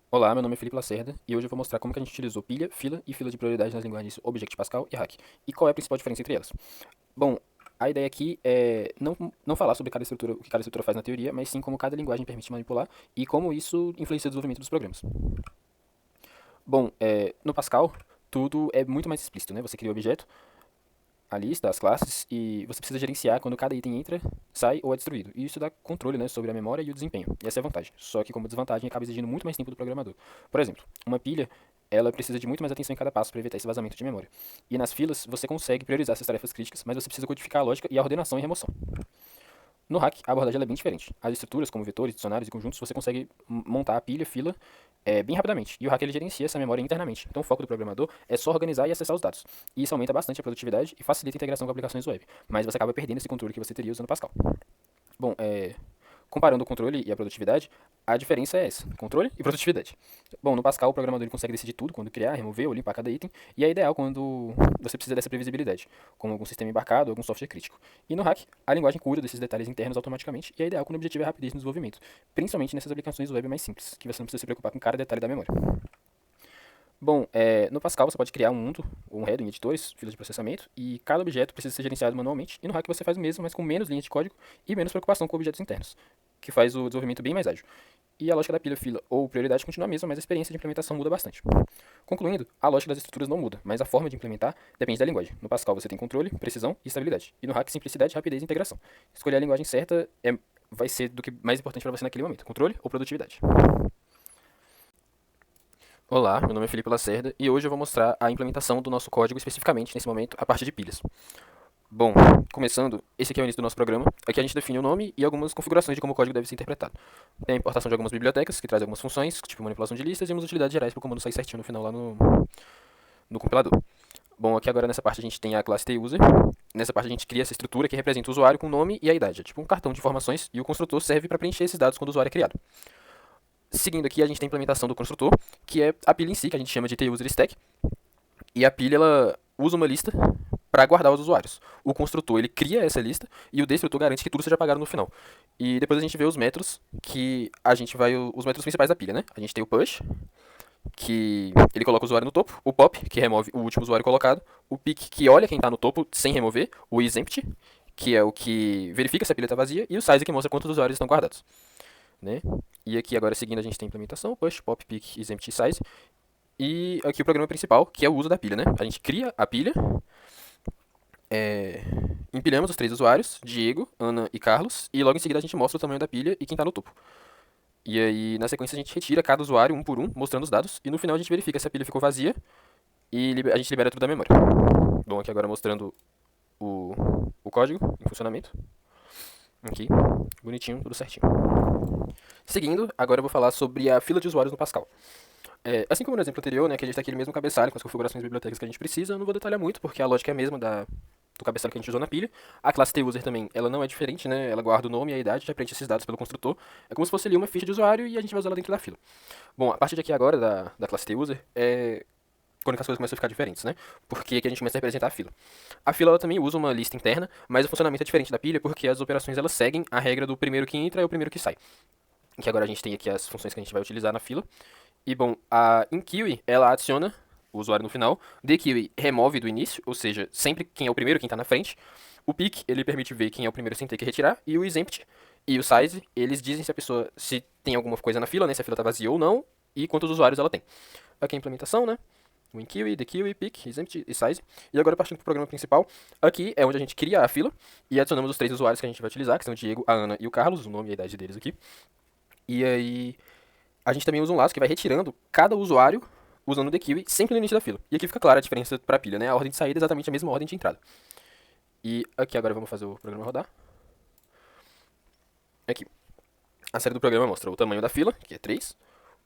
Olá, meu nome é Felipe Lacerda e hoje eu vou mostrar como que a gente utilizou pilha, fila e fila de prioridade nas linguagens Object-Pascal e Hack e qual é a principal diferença entre elas. Bom, a ideia aqui é não falar sobre cada estrutura, o que cada estrutura faz na teoria, mas sim como cada linguagem permite manipular e como isso influencia o desenvolvimento dos programas. Bom, no Pascal, tudo é muito mais explícito, né? Você cria o objeto, a lista, as classes, e você precisa gerenciar quando cada item entra, sai ou é destruído. E isso dá controle, né, sobre a memória e o desempenho. E essa é a vantagem. Só que como desvantagem acaba exigindo muito mais tempo do programador. Por exemplo, uma pilha, ela precisa de muito mais atenção em cada passo para evitar esse vazamento de memória. E nas filas, você consegue priorizar essas tarefas críticas, mas você precisa codificar a lógica e a ordenação e remoção. No hack, a abordagem é bem diferente. As estruturas, como vetores, dicionários e conjuntos, você consegue montar a pilha, fila, bem rapidamente. E o hack ele gerencia essa memória internamente. Então o foco do programador é só organizar e acessar os dados. E isso aumenta bastante a produtividade e facilita a integração com aplicações web. Mas você acaba perdendo esse controle que você teria usando Pascal. Bom, comparando o controle e a produtividade, a diferença é essa: controle e produtividade. Bom, no Pascal o programador ele consegue decidir tudo, quando criar, remover ou limpar cada item, e é ideal quando você precisa dessa previsibilidade, como algum sistema embarcado ou algum software crítico. E no hack, a linguagem cuida desses detalhes internos automaticamente, e é ideal quando o objetivo é a rapidez no desenvolvimento, principalmente nessas aplicações web mais simples, que você não precisa se preocupar com cada detalhe da memória. Bom, no Pascal você pode criar um mundo, ou um header em editores, filas de processamento, e cada objeto precisa ser gerenciado manualmente, e no hack você faz o mesmo, mas com menos linhas de código e menos preocupação com objetos internos, que faz o desenvolvimento bem mais ágil. E a lógica da pilha, fila ou prioridade continua a mesma, mas a experiência de implementação muda bastante. Concluindo, a lógica das estruturas não muda, mas a forma de implementar depende da linguagem. No Pascal você tem controle, precisão e estabilidade. E no hack, simplicidade, rapidez e integração. Escolher a linguagem certa vai ser do que mais importante para você naquele momento: controle ou produtividade. Olá, meu nome é Felipe Lacerda e hoje eu vou mostrar a implementação do nosso código especificamente, nesse momento, a parte de pilhas. Bom, começando, esse aqui é o início do nosso programa. Aqui a gente define o nome e algumas configurações de como o código deve ser interpretado. Tem a importação de algumas bibliotecas, que traz algumas funções, tipo manipulação de listas, e umas utilidades gerais para o comando sair certinho no final lá no compilador. Bom, aqui agora nessa parte a gente tem a classe TUser. Nessa parte a gente cria essa estrutura que representa o usuário com o nome e a idade. É tipo um cartão de informações e o construtor serve para preencher esses dados quando o usuário é criado. Seguindo aqui, a gente tem a implementação do construtor, que é a pilha em si, que a gente chama de TUserStack. E a pilha ela usa uma lista para guardar os usuários. O construtor ele cria essa lista e o destrutor garante que tudo seja apagado no final. E depois a gente vê os métodos que a gente vai os métodos principais da pilha, né? A gente tem o push, que ele coloca o usuário no topo, o pop, que remove o último usuário colocado, o pick, que olha quem está no topo sem remover, o isEmpty, que é o que verifica se a pilha está vazia, e o size, que mostra quantos usuários estão guardados, né? E aqui agora seguindo a gente tem a implementação, push, pop, pick, isEmpty, size. E aqui o programa principal, que é o uso da pilha, né? A gente cria a pilha, empilhamos os três usuários, Diego, Ana e Carlos, e logo em seguida a gente mostra o tamanho da pilha e quem está no topo. E aí, na sequência, a gente retira cada usuário um por um, mostrando os dados, e no final a gente verifica se a pilha ficou vazia e a gente libera tudo da memória. Bom, aqui agora mostrando o, o código em funcionamento. Aqui, bonitinho, tudo certinho. Seguindo, agora eu vou falar sobre a fila de usuários no Pascal. Assim como no exemplo anterior, né, que a gente tem aquele mesmo cabeçalho com as configurações e bibliotecas que a gente precisa, eu não vou detalhar muito, porque a lógica é a mesma do cabeçalho que a gente usou na pilha. A classe TUser também, ela não é diferente, né? Ela guarda o nome e a idade, já preenche esses dados pelo construtor. É como se fosse ali uma ficha de usuário e a gente vai usar ela dentro da fila. Bom, a partir de aqui agora, da classe TUser, é quando as coisas começam a ficar diferentes, né? Porque aqui a gente começa a representar a fila. A fila ela também usa uma lista interna, mas o funcionamento é diferente da pilha, porque as operações elas seguem a regra do primeiro que entra e o primeiro que sai. Que agora a gente tem aqui as funções que a gente vai utilizar na fila. E bom, a InQueue, ela adiciona o usuário no final. DQueue remove do início, ou seja, sempre quem é o primeiro, quem está na frente. O pick, ele permite ver quem é o primeiro sem ter que retirar. E o isEmpty e o size, eles dizem se a pessoa, se tem alguma coisa na fila, né, se a fila está vazia ou não, e quantos usuários ela tem. Aqui a implementação, né, o InQueue, DQueue, pick, isEmpty e size. E agora partindo para o programa principal, aqui é onde a gente cria a fila e adicionamos os três usuários que a gente vai utilizar, que são o Diego, a Ana e o Carlos, o nome e a idade deles aqui. E aí a gente também usa um laço que vai retirando cada usuário usando o DQueue sempre no início da fila. E aqui fica clara a diferença para a pilha, né? A ordem de saída é exatamente a mesma ordem de entrada. E aqui agora vamos fazer o programa rodar. Aqui. A série do programa mostra o tamanho da fila, que é 3,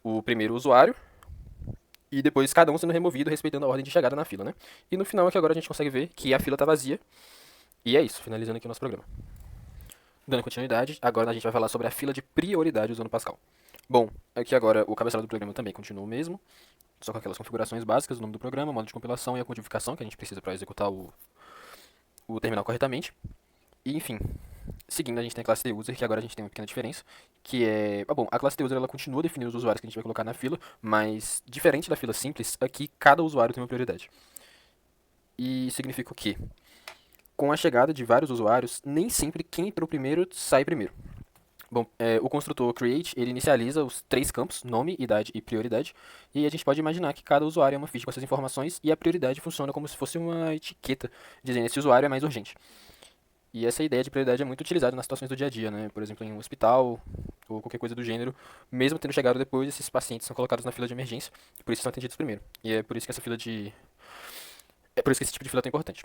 o primeiro usuário, e depois cada um sendo removido respeitando a ordem de chegada na fila, né? E no final aqui agora a gente consegue ver que a fila está vazia. E é isso, finalizando aqui o nosso programa. Dando continuidade, agora a gente vai falar sobre a fila de prioridade usando Pascal. Bom, aqui agora o cabeçalho do programa também continua o mesmo, só com aquelas configurações básicas, o nome do programa, modo de compilação e a codificação que a gente precisa para executar o terminal corretamente. E enfim, seguindo, a gente tem a classe TUser, que agora a gente tem uma pequena diferença, que é... bom, a classe TUser ela continua definindo os usuários que a gente vai colocar na fila, mas diferente da fila simples, aqui cada usuário tem uma prioridade. E significa o quê? Com a chegada de vários usuários, nem sempre quem entrou primeiro sai primeiro. Bom, o construtor create, ele inicializa os três campos, nome, idade e prioridade, e aí a gente pode imaginar que cada usuário é uma ficha com essas informações e a prioridade funciona como se fosse uma etiqueta dizendo esse usuário é mais urgente. E essa ideia de prioridade é muito utilizada nas situações do dia a dia, né? Por exemplo, em um hospital ou qualquer coisa do gênero, mesmo tendo chegado depois, esses pacientes são colocados na fila de emergência, por isso são atendidos primeiro. E é por isso que é por isso que esse tipo de fila é tão importante.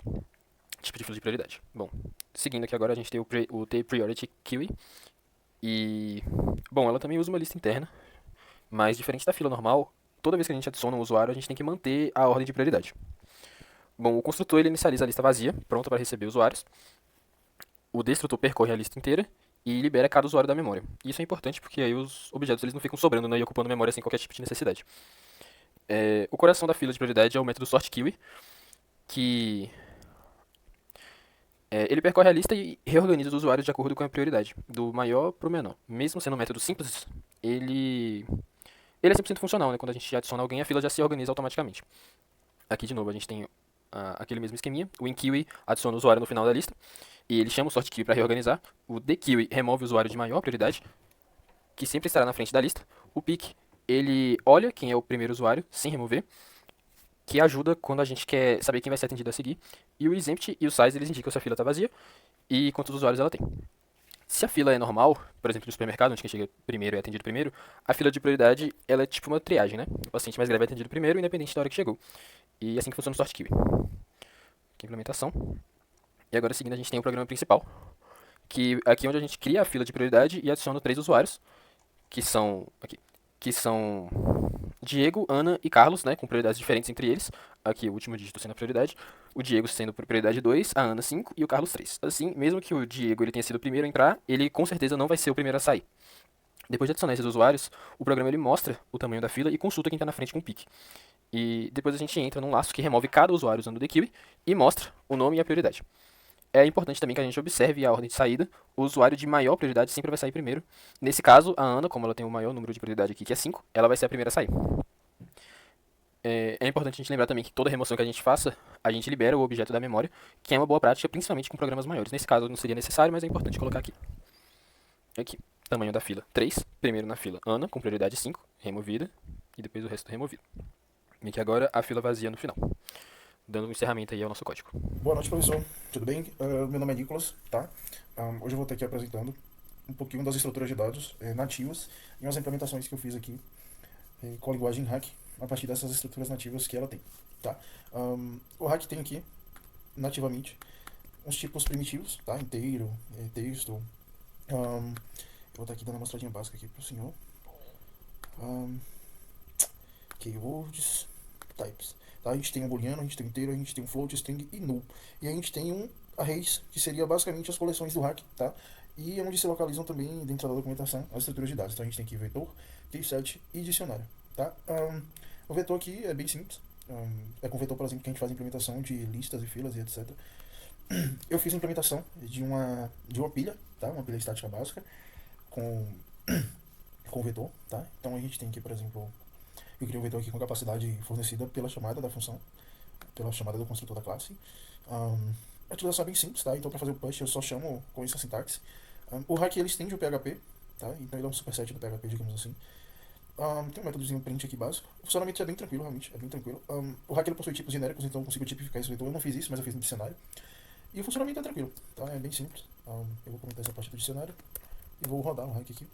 Tipo de fila de prioridade. Bom, seguindo aqui agora a gente tem o T-Priority Queue. E, bom, ela também usa uma lista interna, mas diferente da fila normal, toda vez que a gente adiciona um usuário, a gente tem que manter a ordem de prioridade. Bom, o construtor ele inicializa a lista vazia, pronta para receber usuários. O destrutor percorre a lista inteira e libera cada usuário da memória. Isso é importante porque aí os objetos eles não ficam sobrando, né, e ocupando memória sem qualquer tipo de necessidade. O coração da fila de prioridade é o método sortQueue, que ele percorre a lista e reorganiza os usuários de acordo com a prioridade, do maior para o menor. Mesmo sendo um método simples, ele é 100% funcional, né? Quando a gente adiciona alguém, a fila já se organiza automaticamente. Aqui, de novo, a gente tem aquele mesmo esqueminha. O inQueue adiciona o usuário no final da lista, e ele chama o sortQueue para reorganizar. O deQueue remove o usuário de maior prioridade, que sempre estará na frente da lista. O pick, ele olha quem é o primeiro usuário, sem remover, que ajuda quando a gente quer saber quem vai ser atendido a seguir. E o exempt e o size, eles indicam se a fila está vazia e quantos usuários ela tem. Se a fila é normal, por exemplo, no supermercado, onde quem chega primeiro é atendido primeiro, a fila de prioridade ela é tipo uma triagem, né? O paciente mais grave é atendido primeiro, independente da hora que chegou. E é assim que funciona o SortQueue. Aqui a implementação. E agora, seguindo, a gente tem o programa principal, que aqui é onde a gente cria a fila de prioridade e adiciona três usuários, que são Diego, Ana e Carlos, né, com prioridades diferentes entre eles. Aqui o último dígito sendo a prioridade. O Diego sendo prioridade 2, a Ana 5 e o Carlos 3. Assim, mesmo que o Diego ele tenha sido o primeiro a entrar, ele com certeza não vai ser o primeiro a sair. Depois de adicionar esses usuários, o programa ele mostra o tamanho da fila e consulta quem está na frente com o pique. E depois a gente entra num laço que remove cada usuário usando o dequeue e mostra o nome e a prioridade. É importante também que a gente observe a ordem de saída. O usuário de maior prioridade sempre vai sair primeiro. Nesse caso, a Ana, como ela tem o maior número de prioridade aqui, que é 5, ela vai ser a primeira a sair. É importante a gente lembrar também que toda remoção que a gente faça, a gente libera o objeto da memória, que é uma boa prática, principalmente com programas maiores. Nesse caso não seria necessário, mas é importante colocar aqui. Aqui, tamanho da fila 3, primeiro na fila Ana, com prioridade 5, removida, e depois o resto removido. E aqui agora a fila vazia no final, dando um encerramento aí ao nosso código. Boa noite, professor. Tudo bem? Meu nome é Nicolas, tá? Hoje eu vou estar aqui apresentando um pouquinho das estruturas de dados nativas e umas implementações que eu fiz aqui com a linguagem Hack a partir dessas estruturas nativas que ela tem, tá? O Hack tem aqui, nativamente, uns tipos primitivos, tá? Inteiro, texto. Eu vou estar aqui dando uma mostradinha básica aqui pro senhor. Keywords, types. Tá? A gente tem um booleano, a gente tem um inteiro, a gente tem um float, string e null. E a gente tem um arrays, que seria basicamente as coleções do Hack, tá? E é onde se localizam também, dentro da documentação, as estruturas de dados. Então a gente tem aqui vetor, set e dicionário, tá? O vetor aqui é bem simples. É com vetor, por exemplo, que a gente faz a implementação de listas e filas e etc. Eu fiz a implementação de uma pilha, tá? Uma pilha estática básica com, com vetor, tá? Então a gente tem aqui, por exemplo, eu criei um vetor aqui com capacidade fornecida pela chamada da função, pela chamada do construtor da classe. A utilização é bem simples, tá? Então para fazer o push eu só chamo com essa sintaxe. O hack ele estende o PHP, tá? Então ele é um superset do PHP, digamos assim. Tem um métodozinho print aqui básico. O funcionamento é bem tranquilo, realmente, é bem tranquilo. O hack ele possui tipos genéricos, então eu consigo tipificar esse vetor. Eu não fiz isso, mas eu fiz no dicionário. E o funcionamento é tranquilo, tá? É bem simples. Eu vou comentar essa parte do dicionário e vou rodar o hack aqui.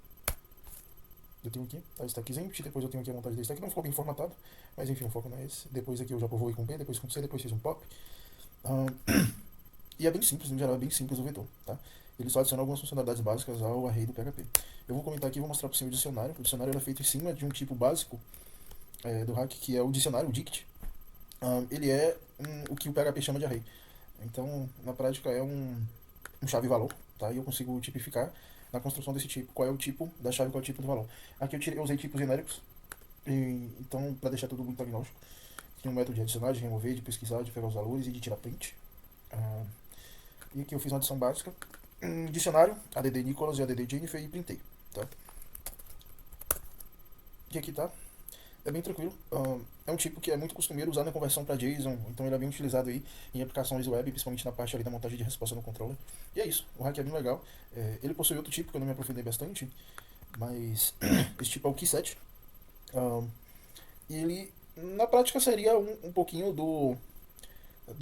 Eu tenho aqui a stack exempt, depois eu tenho aqui a montagem da stack, não ficou bem formatado, mas enfim, o foco não é esse. Depois aqui eu já povoei com P, depois com C, depois fiz um pop. E é bem simples, no geral é bem simples o vetor, tá? Ele só adiciona algumas funcionalidades básicas ao array do PHP. Eu vou comentar aqui e vou mostrar para você o dicionário. O dicionário é feito em cima de um tipo básico do hack, que é o dicionário, o dict. Ele é o que o PHP chama de array. Então, na prática, é um chave-valor, tá? E eu consigo tipificar na construção desse tipo qual é o tipo da chave, qual é o tipo do valor. Aqui eu usei tipos genéricos, então, para deixar tudo muito agnóstico, tem um método de adicionar, de remover, de pesquisar, de pegar os valores e de tirar print. E aqui eu fiz uma adição básica dicionário, ADD Nicholas e ADD Jennifer e printei, tá? E aqui tá. É bem tranquilo. É um tipo que é muito costumeiro usar na conversão para JSON, então ele é bem utilizado aí em aplicações web, principalmente na parte ali da montagem de resposta no controller. E é isso, o hack é bem legal. Ele possui outro tipo que eu não me aprofundei bastante, mas esse tipo é o Key7. E ele, na prática, seria um pouquinho do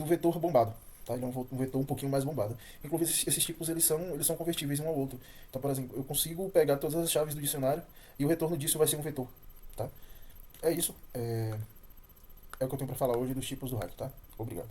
vetor bombado. Tá? Ele é um vetor um pouquinho mais bombado. Inclusive, esses tipos eles são convertíveis um ao outro. Então, por exemplo, eu consigo pegar todas as chaves do dicionário e o retorno disso vai ser um vetor. Tá? É isso. É o que eu tenho para falar hoje dos tipos do hack. Tá? Obrigado.